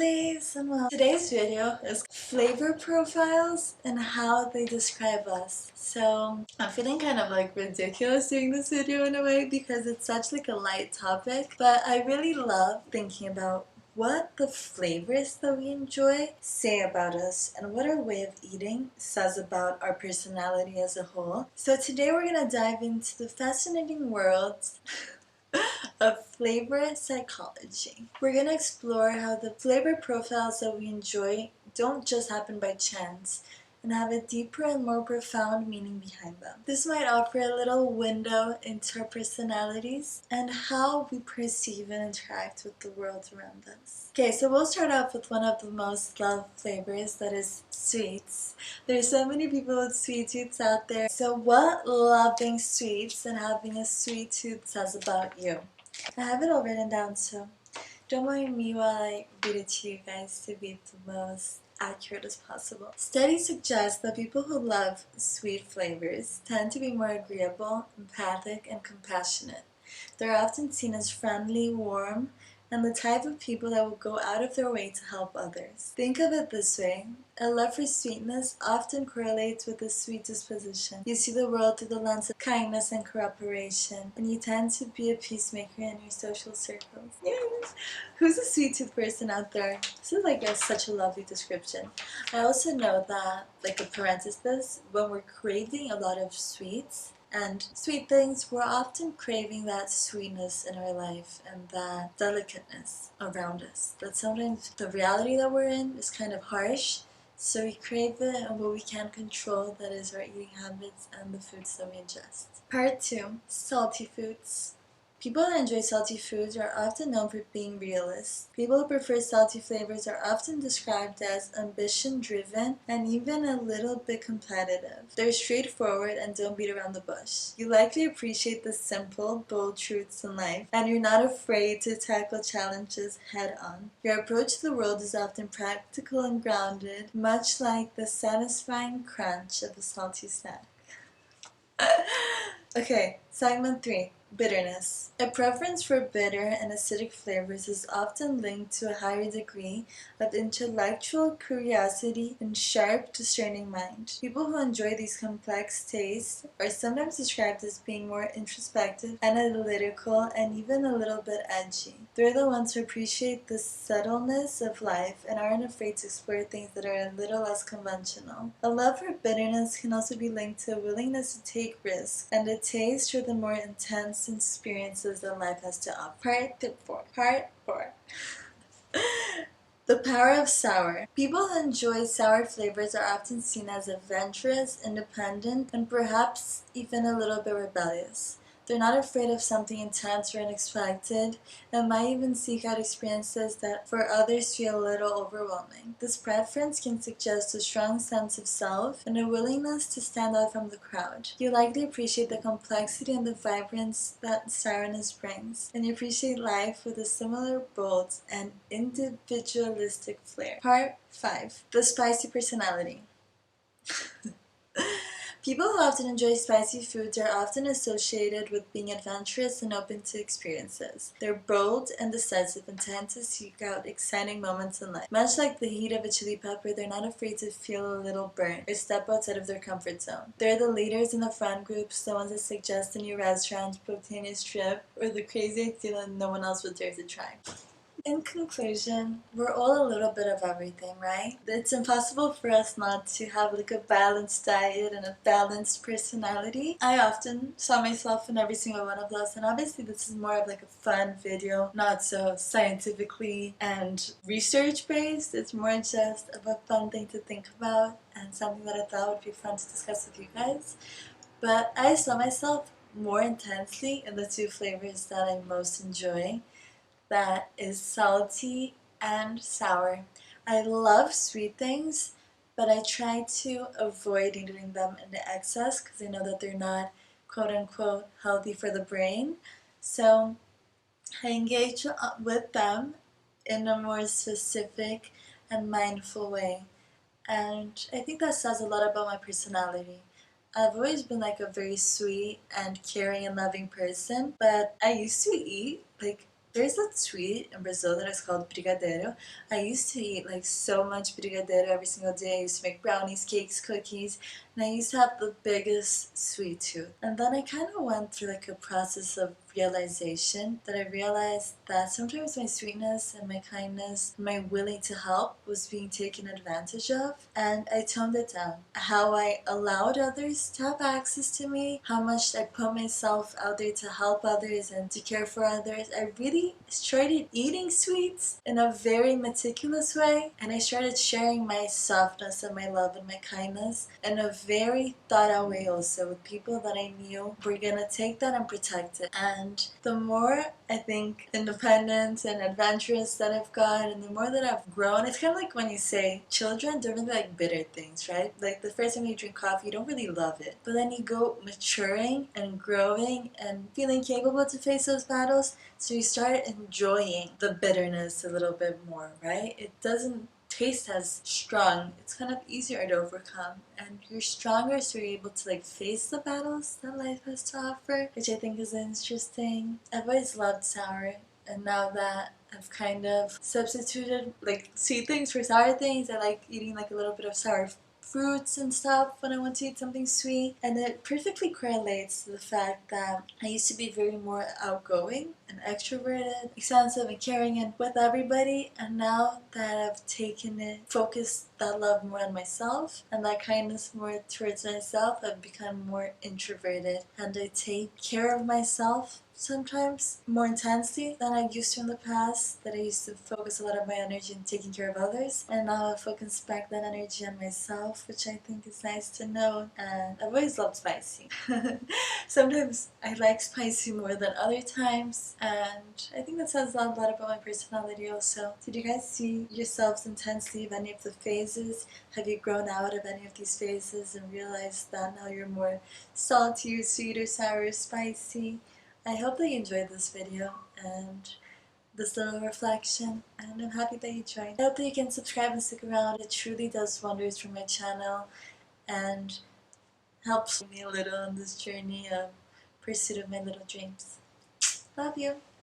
lovelies, and well, today's video is flavor profiles and how they describe us. So I'm feeling kind of like ridiculous doing this video in a way because it's such like a light topic, but I really love thinking about what the flavors that we enjoy say about us and what our way of eating says about our personality as a whole. So today we're gonna dive into the fascinating world of flavor psychology. We're gonna explore how the flavor profiles that we enjoy don't just happen by chance and have a deeper and more profound meaning behind them. This might offer a little window into our personalities and how we perceive and interact with the world around us. Okay, so we'll start off with one of the most loved flavors, that is sweets. There's so many people with sweet tooths out there. So what loving sweets and having a sweet tooth says about you? I have it all written down, so don't mind me while I read it to you guys to be the most accurate as possible. Studies suggest that people who love sweet flavors tend to be more agreeable, empathic, and compassionate. They're often seen as friendly, warm, and the type of people that will go out of their way to help others. Think of it this way: a love for sweetness often correlates with a sweet disposition. You see the world through the lens of kindness and cooperation, and you tend to be a peacemaker in your social circles. Yes. Who's a sweet tooth person out there? This is like such a lovely description. I also know that, like a parenthesis, when we're craving a lot of sweets and sweet things, we're often craving that sweetness in our life and that delicateness around us. That sometimes the reality that we're in is kind of harsh, so we crave it, and what we can't control, that is our eating habits and the foods that we ingest. Part 2. Salty foods. People that enjoy salty foods are often known for being realists. People who prefer salty flavors are often described as ambition-driven and even a little bit competitive. They're straightforward and don't beat around the bush. You likely appreciate the simple, bold truths in life, and you're not afraid to tackle challenges head-on. Your approach to the world is often practical and grounded, much like the satisfying crunch of a salty snack. Okay, segment 3. Bitterness. A preference for bitter and acidic flavors is often linked to a higher degree of intellectual curiosity and sharp, discerning mind. People who enjoy these complex tastes are sometimes described as being more introspective, analytical, and even a little bit edgy. They're the ones who appreciate the subtleness of life and aren't afraid to explore things that are a little less conventional. A love for bitterness can also be linked to a willingness to take risks and a taste for the more intense experiences that life has to offer. Part 4. The power of sour. People who enjoy sour flavors are often seen as adventurous, independent, and perhaps even a little bit rebellious. They're not afraid of something intense or unexpected, and might even seek out experiences that for others feel a little overwhelming. This preference can suggest a strong sense of self and a willingness to stand out from the crowd. You likely appreciate the complexity and the vibrance that sourness brings, and you appreciate life with a similar bold and individualistic flair. Part 5. The spicy personality. People who often enjoy spicy foods are often associated with being adventurous and open to experiences. They're bold and decisive and tend to seek out exciting moments in life. Much like the heat of a chili pepper, they're not afraid to feel a little burnt or step outside of their comfort zone. They're the leaders in the friend groups, the ones that suggest a new restaurant, spontaneous trip, or the crazy idea that no one else would dare to try. In conclusion, we're all a little bit of everything, right? It's impossible for us not to have like a balanced diet and a balanced personality. I often saw myself in every single one of those, and obviously this is more of like a fun video, not so scientifically and research based. It's more just of a fun thing to think about and something that I thought would be fun to discuss with you guys. But I saw myself more intensely in the two flavors that I most enjoy. That is salty and sour. I love sweet things, but I try to avoid eating them in excess because I know that they're not quote unquote healthy for the brain. So I engage with them in a more specific and mindful way. And I think that says a lot about my personality. I've always been like a very sweet and caring and loving person, but I used to eat like There's a sweet in Brazil that is called brigadeiro. I used to eat like so much brigadeiro every single day. I used to make brownies, cakes, cookies, and I used to have the biggest sweet tooth. And then I kind of went through like a process of realization that I realized that sometimes my sweetness and my kindness, my willing to help was being taken advantage of, and I toned it down. How I allowed others to have access to me, how much I put myself out there to help others and to care for others. I really started eating sweets in a very meticulous way, and I started sharing my softness and my love and my kindness in a very thought out way also with people that I knew were gonna take that and protect it. And the more I think independent and adventurous that I've got, and the more that I've grown, it's kind of like when you say children don't really like bitter things, right? Like the first time you drink coffee, you don't really love it, but then you go maturing and growing and feeling capable to face those battles, so you start enjoying the bitterness a little bit more, right? It doesn't taste as strong. It's kind of easier to overcome, and you're stronger, so you're able to like face the battles that life has to offer, which I think is interesting. I've always loved sour, and now that I've kind of substituted like sweet things for sour things, I like eating like a little bit of sour fruits and stuff when I want to eat something sweet, and it perfectly correlates to the fact that I used to be very more outgoing and extroverted, expansive and caring and with everybody, and now that I've taken it, focused that love more on myself and that kindness more towards myself, I've become more introverted, and I take care of myself sometimes more intensely than I used to in the past, that I used to focus a lot of my energy on taking care of others, and now I focus back that energy on myself, which I think is nice to know. And I've always loved spicy. Sometimes I like spicy more than other times, and I think that says a lot about my personality also. Did you guys see yourselves intensely of any of the phases? Have you grown out of any of these phases and realized that now you're more salty or sweet or sour or spicy? I hope that you enjoyed this video and this little reflection, and I'm happy that you joined. I hope that you can subscribe and stick around. It truly does wonders for my channel and helps me a little on this journey of pursuit of my little dreams. Love you!